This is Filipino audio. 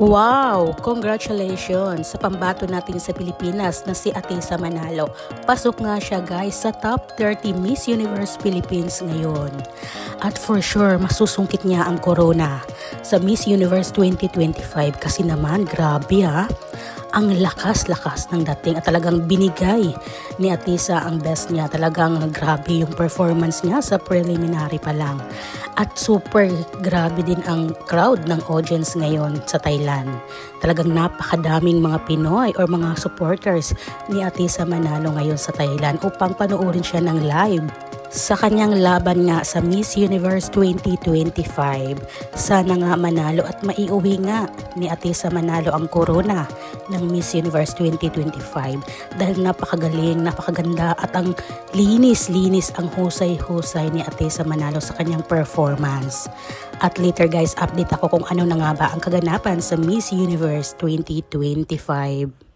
Wow! Congratulations sa pambato natin sa Pilipinas na si Atisa Manalo. Pasok nga siya guys sa top 30 Miss Universe Philippines ngayon. At for sure, masusungkit niya ang corona sa Miss Universe 2025 kasi naman grabe ang lakas-lakas ng dating at talagang binigay ni Atisa ang best niya. Talagang grabe yung performance niya sa preliminary pa lang. At super grabe din ang crowd ng audience ngayon sa Thailand. Talagang napakadaming mga Pinoy or mga supporters ni Atisa Manalo ngayon sa Thailand upang panoorin siya ng live sa kanyang laban nga sa Miss Universe 2025. Sana nga manalo at maiuwi nga ni Atisa Manalo ang corona ng Miss Universe 2025 dahil napakagaling, napakaganda at ang linis-linis ang husay-husay ni Atisa Manalo sa kanyang performance. At later guys, update ako kung ano na nga ba ang kaganapan sa Miss Universe 2025.